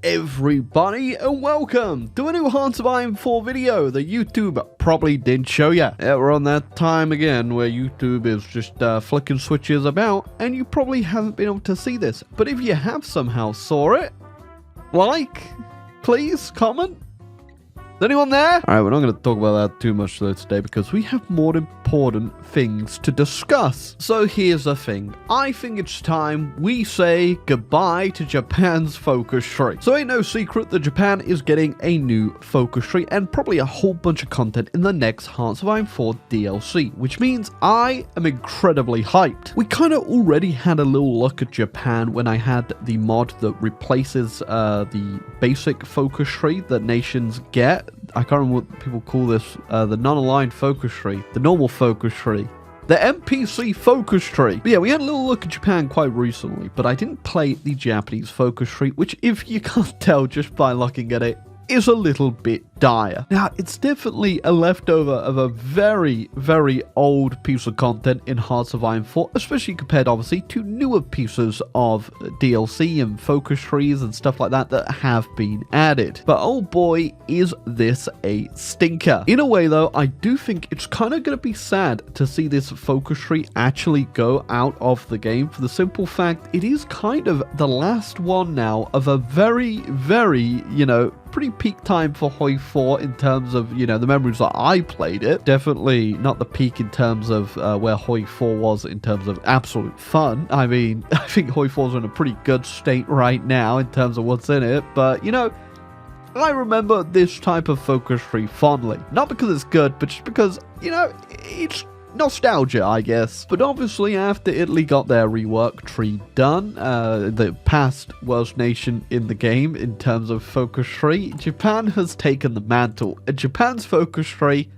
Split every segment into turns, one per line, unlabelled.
everybody, and welcome to a new Hearts of Iron 4 video that YouTube probably didn't show ya. Yeah, we're on that time again where YouTube is just flicking switches about, and you probably haven't been able to see this. But if you have somehow saw it, like, please, comment. Is anyone there? Alright, we're not going to talk about that too much though today because we have more important things to discuss. So here's the thing. I think it's time we say goodbye to Japan's focus tree. So ain't no secret that Japan is getting a new focus tree and probably a whole bunch of content in the next Hearts of Iron 4 DLC, which means I am incredibly hyped. We kind of already had a little look at Japan when I had the mod that replaces the basic focus tree that nations get. I can't remember what people call this, the non-aligned focus tree, the normal focus tree, the NPC focus tree. But yeah, we had a little look at Japan quite recently, but I didn't play the Japanese focus tree, which if you can't tell just by looking at it, is a little bit dire. Now, it's definitely a leftover of a very, very old piece of content in Hearts of Iron 4, especially compared, obviously, to newer pieces of DLC and focus trees and stuff like that that have been added. But oh boy, is this a stinker. In a way, though, I do think it's kind of going to be sad to see this focus tree actually go out of the game for the simple fact it is kind of the last one now of a very, very, pretty peak time for Hoi 4 in terms of, the memories that I played it. Definitely not the peak in terms of where Hoi 4 was in terms of absolute fun. I mean, I think Hoi 4's in a pretty good state right now in terms of what's in it, but, I remember this type of focus tree fondly. Not because it's good, but just because, it's nostalgia, I guess. But obviously, after Italy got their rework tree done, the past worst nation in the game in terms of focus tree, Japan has taken the mantle. And Japan's focus tree,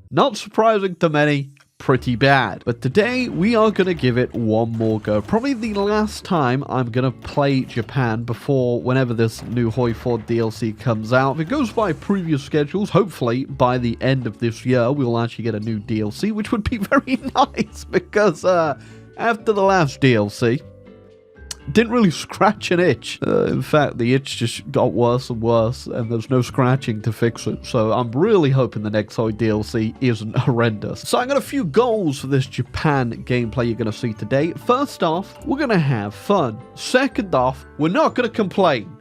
not surprising to many, pretty bad. But today, we are going to give it one more go. Probably the last time I'm going to play Japan before whenever this new Hoi 4 DLC comes out. If it goes by previous schedules, hopefully by the end of this year, we'll actually get a new DLC, which would be very nice because after the last DLC, didn't really scratch an itch. In fact, the itch just got worse and worse, and there's no scratching to fix it. So I'm really hoping the next Hoi DLC isn't horrendous. So I got a few goals for this Japan gameplay you're going to see today. First off, we're going to have fun. Second off, we're not going to complain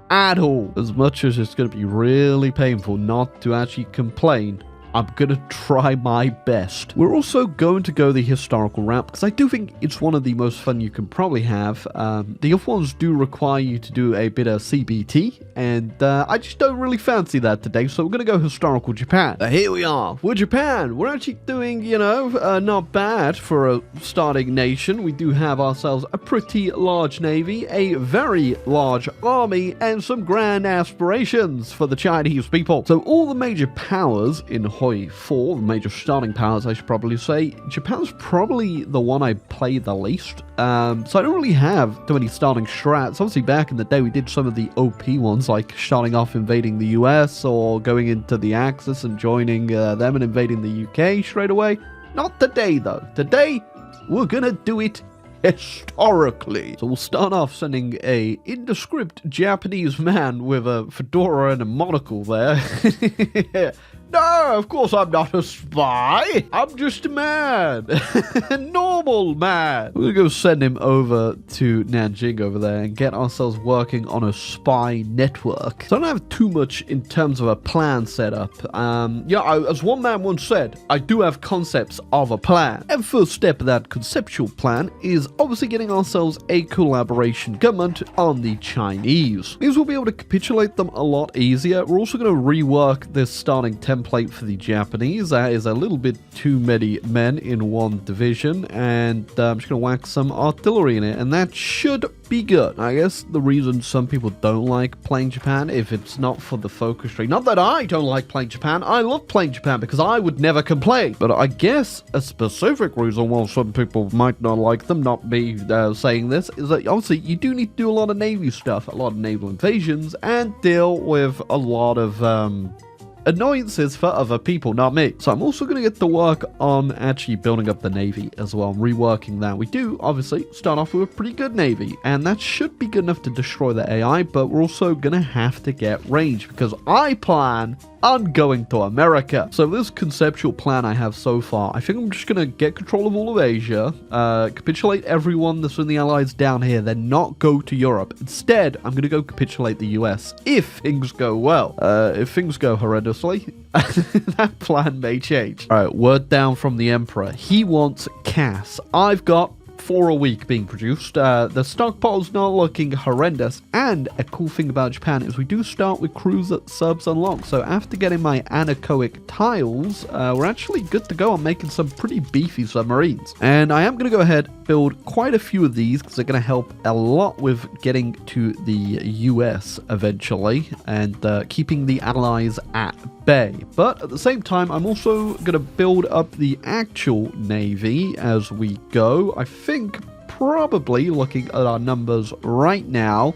at all. As much as it's going to be really painful not to actually complain, I'm going to try my best. We're also going to go the historical route because I do think it's one of the most fun you can probably have. The other ones do require you to do a bit of CBT, and I just don't really fancy that today, so we're going to go historical Japan. Here we are. We're Japan. We're actually doing, not bad for a starting nation. We do have ourselves a pretty large navy, a very large army, and some grand aspirations for the Chinese people. So all the major powers in Hoi 4, the major starting powers, I should probably say. Japan's probably the one I play the least. So I don't really have too many starting strats. Obviously, back in the day, we did some of the OP ones, like starting off invading the US or going into the Axis and joining them and invading the UK straight away. Not today, though. Today, we're gonna do it historically. So we'll start off sending a indescript Japanese man with a fedora and a monocle there. No, of course I'm not a spy. I'm just a man. A normal man. We're going to go send him over to Nanjing over there and get ourselves working on a spy network. So I don't have too much in terms of a plan set up. As one man once said, I do have concepts of a plan. And first step of that conceptual plan is obviously getting ourselves a collaboration government on the Chinese. These will be able to capitulate them a lot easier. We're also going to rework this starting template for the Japanese. That is a little bit too many men in one division, and I'm just going to whack some artillery in it, and that should be good. I guess the reason some people don't like playing Japan, if it's not for the focus tree, not that I don't like playing Japan, I love playing Japan because I would never complain, but I guess a specific reason why some people might not like them, not me saying this, is that obviously you do need to do a lot of Navy stuff, a lot of naval invasions, and deal with a lot of annoyances for other people, not me. So I'm also going to get to work on actually building up the Navy as well, reworking that. We do obviously start off with a pretty good Navy, and that should be good enough to destroy the AI, but we're also going to have to get range because I plan on going to America. So this conceptual plan I have so far, I think I'm just going to get control of all of Asia, capitulate everyone that's in the Allies down here, then not go to Europe. Instead, I'm going to go capitulate the US if things go well. If things go horrendously, that plan may change. All right, word down from the Emperor. He wants Cass. I've got 4 a week being produced. The stockpile's not looking horrendous, and a cool thing about Japan is we do start with cruiser subs unlocked. So after getting my anechoic tiles, we're actually good to go on making some pretty beefy submarines. And I am going to go ahead build quite a few of these because they're going to help a lot with getting to the US eventually and keeping the allies at bay. But at the same time, I'm also going to build up the actual navy as we go. I think probably looking at our numbers right now,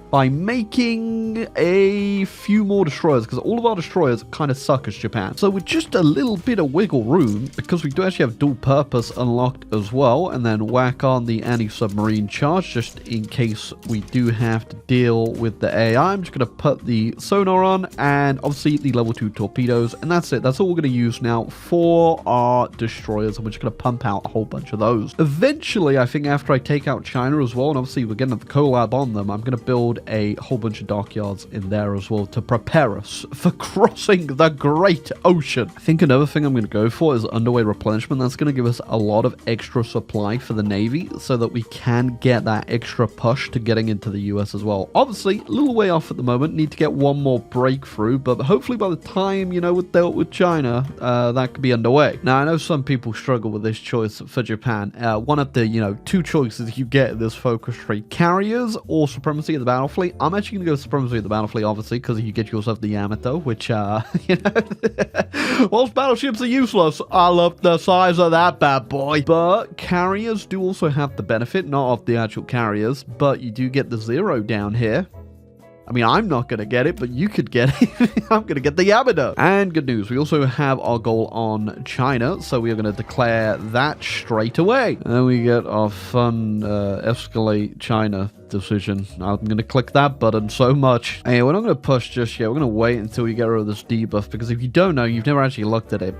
by making a few more destroyers, because all of our destroyers kind of suck as Japan. So with just a little bit of wiggle room, because we do actually have dual purpose unlocked as well, and then whack on the anti-submarine charge, just in case we do have to deal with the AI. I'm just going to put the sonar on, and obviously the level 2 torpedoes, and that's it. That's all we're going to use now for our destroyers, and we're just going to pump out a whole bunch of those. Eventually, I think after I take out China as well, and obviously we're getting the collab on them, I'm going to build a whole bunch of dockyards in there as well to prepare us for crossing the Great Ocean. I think another thing I'm going to go for is underway replenishment. That's going to give us a lot of extra supply for the Navy so that we can get that extra push to getting into the US as well. Obviously, a little way off at the moment. Need to get one more breakthrough, but hopefully by the time, you know, we're dealt with China, that could be underway. Now, I know some people struggle with this choice for Japan. One of the, you know, 2 choices you get in this focus tree: carriers or supremacy of the battle fleet. I'm actually going to go supremacy of the battle fleet, obviously, because you get yourself the Yamato, which, you know, whilst battleships are useless, I love the size of that bad boy. But carriers do also have the benefit, not of the actual carriers, but you do get the 0 down here. I mean, I'm not going to get it, but you could get it. I'm going to get the Yamato. And good news, we also have our goal on China, so we are going to declare that straight away. And then we get our fun escalate China decision. I'm going to click that button so much. Hey, we're not going to push just yet. We're going to wait until we get rid of this debuff, because if you don't know, you've never actually looked at it.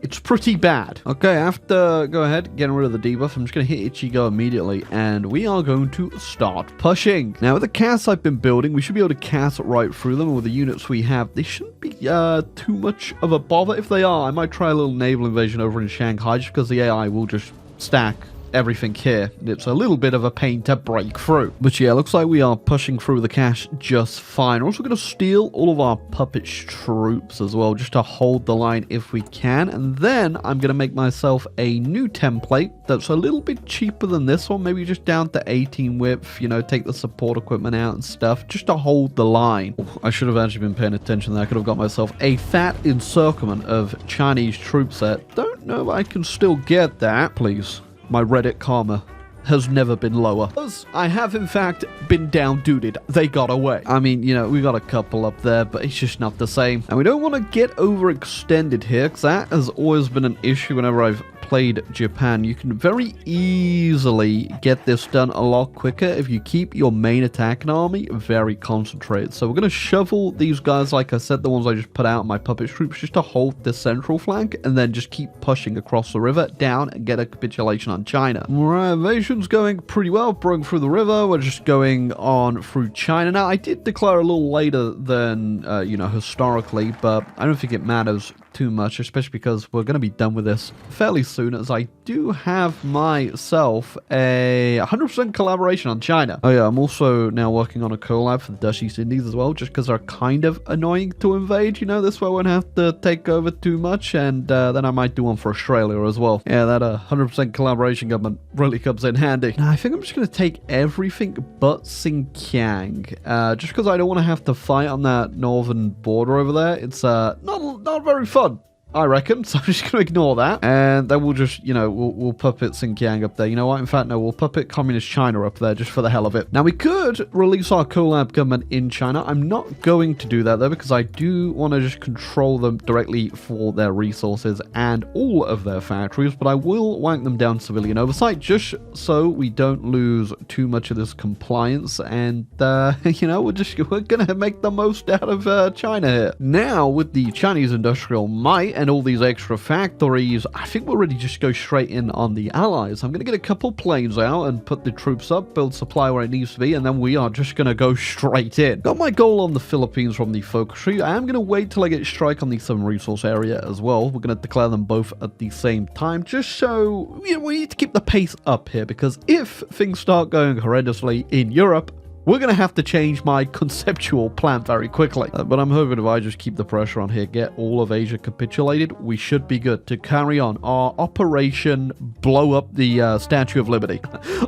It's pretty bad. Okay, after go ahead, getting rid of the debuff, I'm just going to hit Ichigo immediately, and we are going to start pushing. Now, with the casts I've been building, we should be able to cast right through them, and with the units we have, they shouldn't be too much of a bother. If they are, I might try a little naval invasion over in Shanghai, just because the AI will just stack everything here. It's a little bit of a pain to break through. But yeah, looks like we are pushing through the cache just fine. We're also going to steal all of our puppet troops as well, just to hold the line if we can. And then I'm going to make myself a new template that's a little bit cheaper than this one, maybe just down to 18 width, you know, take the support equipment out and stuff, just to hold the line. I should have actually been paying attention there. I could have got myself a fat encirclement of Chinese troop set. Don't know if I can still get that. Please. My Reddit karma has never been lower. I have, in fact, been down-duded. They got away. I mean, you know, we got a couple up there, but it's just not the same. And we don't want to get overextended here, because that has always been an issue whenever I've played Japan. You can very easily get this done a lot quicker if you keep your main attacking army very concentrated. So we're going to shovel these guys, like I said, the ones I just put out, my puppet troops, just to hold the central flank, and then just keep pushing across the river down and get a capitulation on China. Right, invasion's going pretty well, broken through the river. We're just going on through China. Now, I did declare a little later than, you know, historically, but I don't think it matters too much, especially because we're going to be done with this fairly soon, as I do have myself a 100% collaboration on China. Oh yeah, I'm also now working on a collab for the Dutch East Indies as well, just because they're kind of annoying to invade, you know. This way I won't have to take over too much, and then I might do one for Australia as well. Yeah, that 100% collaboration government really comes in handy. Now, I think I'm just going to take everything but Xinjiang, just because I don't want to have to fight on that northern border over there. It's not very fun. I reckon. So I'm just going to ignore that. And then we'll just, you know, we'll puppet Xinjiang up there. You know what? In fact, no, we'll puppet Communist China up there just for the hell of it. Now, we could release our collab government in China. I'm not going to do that, though, because I do want to just control them directly for their resources and all of their factories. But I will wank them down civilian oversight just so we don't lose too much of this compliance. And, you know, we're going to make the most out of China here. Now, with the Chinese industrial might and all these extra factories, I think we're ready to just go straight in on the allies. I'm going to get a couple planes out and put the troops up, build supply where it needs to be, and then we are just going to go straight in. Got my goal on the Philippines from the focus tree. I am going to wait till I get strike on the southern resource area as well. We're going to declare them both at the same time, just so, you know, we need to keep the pace up here, because if things start going horrendously in Europe, we're going to have to change my conceptual plan very quickly. But I'm hoping if I just keep the pressure on here, get all of Asia capitulated, we should be good to carry on our Operation Blow Up the Statue of Liberty.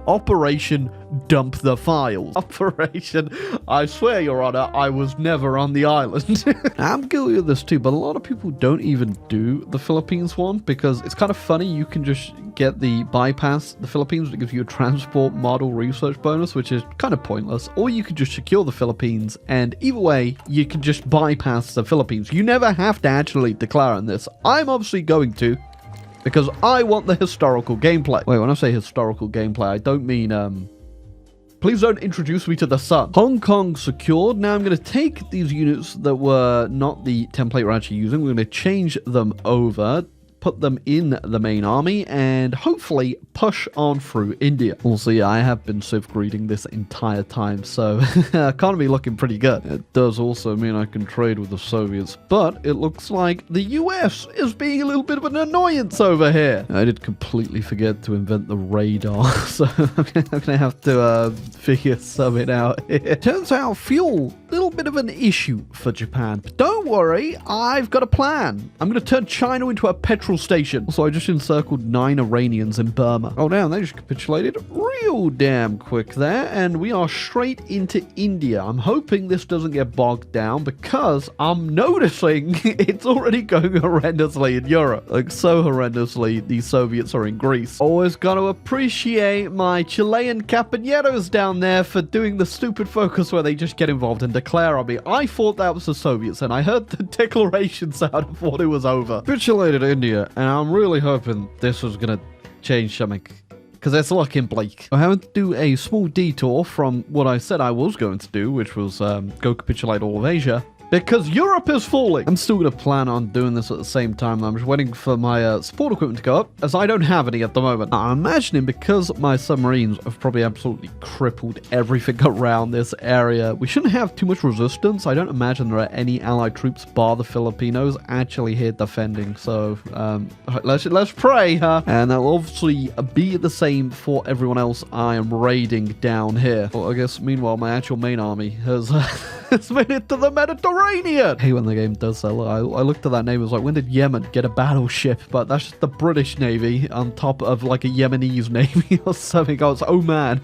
Operation Dump the Files. Operation, I swear, Your Honor, I was never on the island. I'm guilty of this too, but a lot of people don't even do the Philippines one because it's kind of funny. You can just get the bypass the Philippines. It gives you a transport model research bonus, which is kind of pointless. Or you could just secure the Philippines, and either way, you can just bypass the Philippines. You never have to actually declare on this. I'm obviously going to, because I want the historical gameplay. Wait, when I say historical gameplay, I don't mean, please don't introduce me to the sun. Hong Kong secured. Now I'm going to take these units that were not the template we're actually using. We're going to change them over, put them in the main army, and hopefully push on through India. Also, yeah, I have been Civ greeting this entire time, so economy looking pretty good. It does also mean I can trade with the Soviets, but it looks like the US is being a little bit of an annoyance over here. I did completely forget to invent the radar, so I'm gonna have to figure something out here. Turns out fuel, a little bit of an issue for Japan, but don't worry, I've got a plan. I'm gonna turn China into a petrol station. So I just encircled 9 Iranians in Burma. Oh damn, they just capitulated real damn quick there, and we are straight into India. I'm hoping this doesn't get bogged down because I'm noticing it's already going horrendously in Europe. Like, so horrendously, the Soviets are in Greece. Always got to appreciate my Chilean compañeros down there for doing the stupid focus where they just get involved and declare on me. I thought that was the Soviets, and I heard the declaration sound and thought it was over. Capitulated India, and I'm really hoping this was gonna change something, because it's looking bleak. I having to do a small detour from what I said I was going to do, which was go capitulate all of Asia, because Europe is falling. I'm still going to plan on doing this at the same time. I'm just waiting for my support equipment to go up, as I don't have any at the moment. I'm imagining because my submarines have probably absolutely crippled everything around this area, we shouldn't have too much resistance. I don't imagine there are any allied troops, bar the Filipinos, actually here defending. So let's pray, huh? And that will obviously be the same for everyone else I am raiding down here. Well, I guess meanwhile my actual main army has it's made it to the Mediterranean. I hate when the game does that. I looked at that name, I was like, when did Yemen get a battleship? But that's just the British Navy on top of like a Yemenese Navy or something. Oh, it's Oman.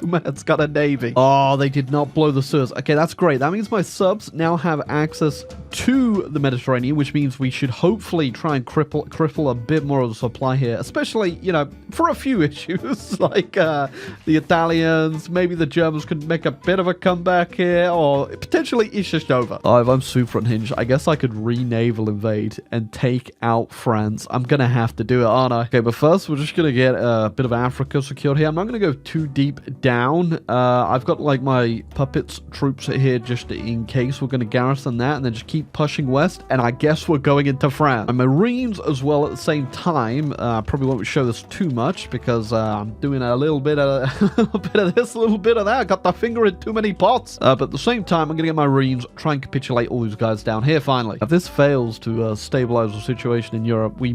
Oman's got a navy. Oh, they did not blow the Suez. Okay, that's great. That means my subs now have access to the Mediterranean, which means we should hopefully try and cripple a bit more of the supply here, especially, you know, for a few issues like the Italians. Maybe the Germans could make a bit of a comeback here, or potentially it's just over. Oh, if I'm super unhinged, I guess I could re-naval invade and take out France. I'm gonna have to do it, aren't I? Okay, but first we're just gonna get a bit of Africa secured here. I'm not gonna go too deep down. I've got like my puppets troops here just in case. We're gonna garrison that and then just keep pushing west, and I guess we're going into France. My Marines as well at the same time. Probably won't show this too much because I'm doing a little bit of this, a little bit of that. I got the finger in too many pots. But at the same time, I'm gonna get my Marines, try and capitulate all these guys down here finally. If this fails to stabilize the situation in Europe, we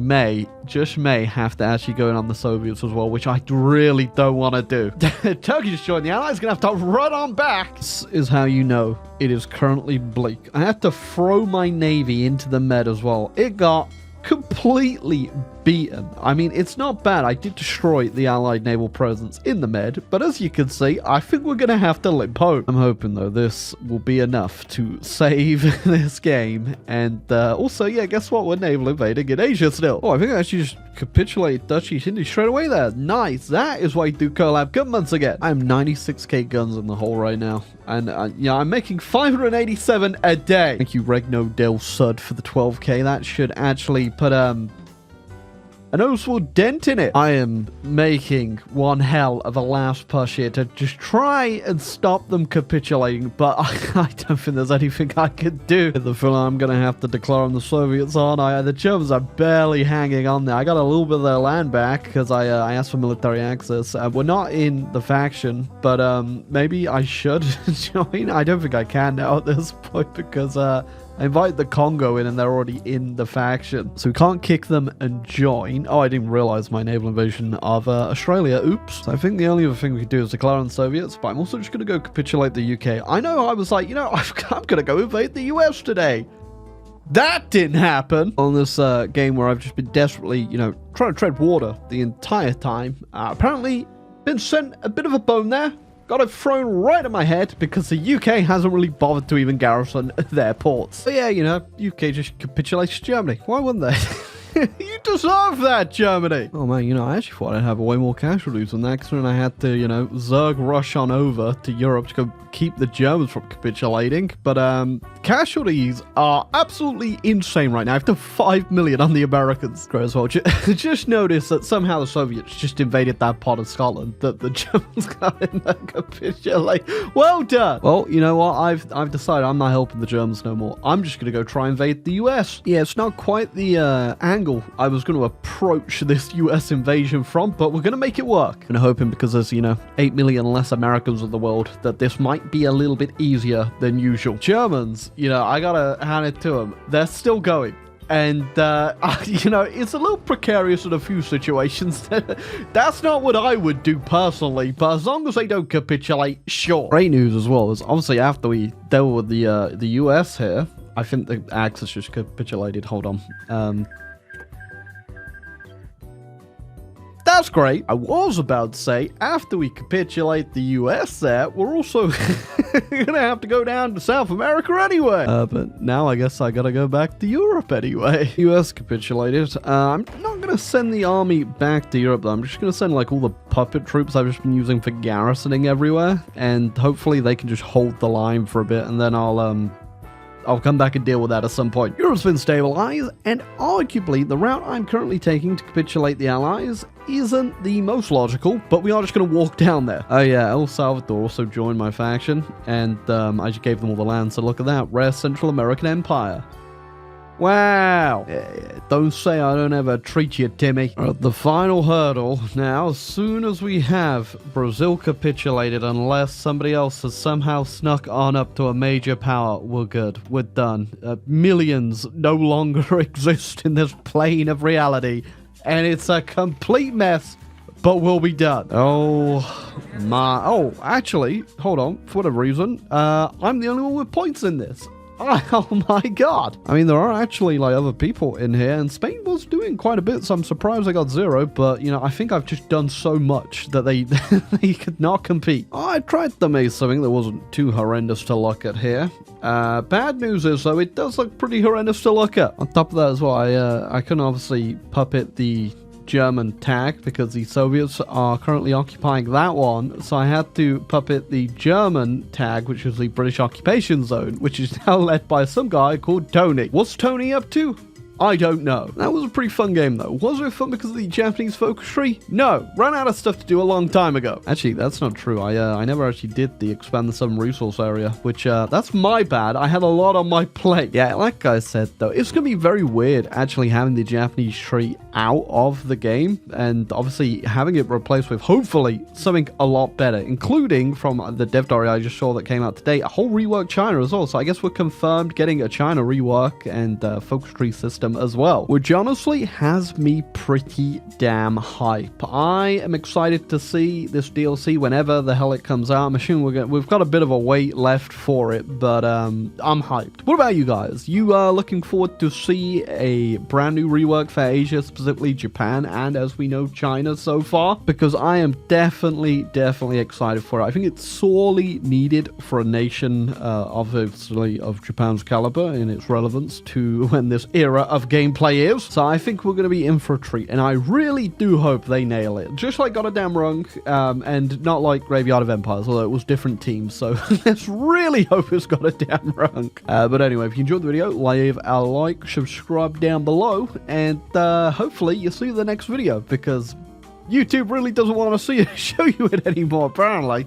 just may have to actually go in on the Soviets as well, which I really don't want to do. Turkey just joined the Allies, gonna have to run on back. This is how you know it is currently bleak. I had to throw my navy into the Med as well. It got completely beaten. I mean, it's not bad. I did destroy the Allied naval presence in the Med, but as you can see, I think we're going to have to limp home. I'm hoping, though, this will be enough to save this game. And also, yeah, guess what? We're naval invading in Asia still. Oh, I think I actually just capitulate Dutch East India straight away there. Nice. That is why you do collab governments again. I'm 96k guns in the hole right now. And, yeah, I'm making 587 a day. Thank you, Regno Del Sud, for the 12k. That should actually put, a noticeable dent in it. I am making one hell of a last push here to just try and stop them capitulating, but I don't think there's anything I can do. The feeling I'm going to have to declare on the Soviets, aren't I? The Germans are barely hanging on there. I got a little bit of their land back because I asked for military access. We're not in the faction, but maybe I should join. I don't think I can now at this point because I invite the Congo in and they're already in the faction. So we can't kick them and join. Oh, I didn't realize my naval invasion of Australia. Oops. So I think the only other thing we could do is declare on the Soviets, but I'm also just going to go capitulate the UK. I know I was like, you know, I'm going to go invade the US today. That didn't happen on this game where I've just been desperately, you know, trying to tread water the entire time. Apparently been sent a bit of a bone there. Got it thrown right at my head because the UK hasn't really bothered to even garrison their ports. But yeah, you know, UK just capitulates to Germany. Why wouldn't they? You deserve that, Germany! Oh man, you know, I actually thought I'd have way more casualties than that, considering I had to, you know, Zerg rush on over to Europe to go keep the Germans from capitulating. But casualties are absolutely insane right now. I have to 5 million on the Americans. Great as well. Just notice that somehow the Soviets just invaded that part of Scotland that the Germans got in there capitulate. Well done! Well, you know what? I've decided I'm not helping the Germans no more. I'm just gonna go try and invade the US. Yeah, it's not quite the angle I was going to approach this US invasion from, but we're going to make it work. And hoping because there's, you know, 8 million less Americans in the world, that this might be a little bit easier than usual. Germans, you know, I gotta hand it to them. They're still going. And, you know, it's a little precarious in a few situations. That's not what I would do personally, but as long as they don't capitulate, sure. Great news as well is obviously after we deal with the US here, I think the Axis just capitulated. Hold on. That's great. I was about to say, after we capitulate the US there, we're also gonna have to go down to South America anyway. But now I guess I gotta go back to Europe anyway. US capitulated. I'm not gonna send the army back to Europe though. I'm just gonna send like all the puppet troops I've just been using for garrisoning everywhere. And hopefully they can just hold the line for a bit and then I'll come back and deal with that at some point. Europe's been stabilized, and arguably the route I'm currently taking to capitulate the Allies isn't the most logical, but we are just going to walk down there. Oh yeah, El Salvador also joined my faction, and I just gave them all the land, so look at that, rare Central American Empire. Wow. Don't say I don't ever treat you, Timmy. The final hurdle now, as soon as we have Brazil capitulated, unless somebody else has somehow snuck on up to a major power, we're good. We're done. Millions no longer exist in this plane of reality, and it's a complete mess, but we'll be done. Oh my. Oh, actually, hold on. For whatever reason, I'm the only one with points in this. Oh my god. I mean, there are actually like other people in here, and Spain was doing quite a bit, so I'm surprised I got 0, but you know, I think I've just done so much that they they could not compete. I tried to make something that wasn't too horrendous to look at here. Bad news is though, it does look pretty horrendous to look at. On top of that as well, I couldn't obviously puppet the German tag because the Soviets are currently occupying that one, so I had to puppet the German tag, which is the British occupation zone, which is now led by some guy called Tony. What's Tony up to? I don't know. That was a pretty fun game though. Was it fun because of the Japanese focus tree? No. Ran out of stuff to do a long time ago. Actually, that's not true. I never actually did the expand the southern resource area, which that's my bad. I had a lot on my plate. Yeah, like I said though, it's gonna be very weird actually having the Japanese tree out of the game and obviously having it replaced with hopefully something a lot better, including from the dev diary I just saw that came out today, a whole rework China as well. So I guess we're confirmed getting a China rework and focus tree system item as well, which honestly has me pretty damn hype. I am excited to see this DLC whenever the hell it comes out. I'm assuming we've got a bit of a wait left for it, but I'm hyped. What about you guys? You are looking forward to see a brand new rework for Asia, specifically Japan, and as we know, China so far? Because I am definitely excited for it. I think it's sorely needed for a nation, obviously, of Japan's caliber in its relevance to when this era of gameplay is. So I think we're going to be in for a treat, and I really do hope they nail it. Just like Goddamn Rung, and not like Graveyard of Empires, although it was different teams, so let's really hope it's Goddamn Rung. But anyway, if you enjoyed the video, leave a like, subscribe down below, and hopefully you'll see the next video, because YouTube really doesn't want to show you it anymore, apparently.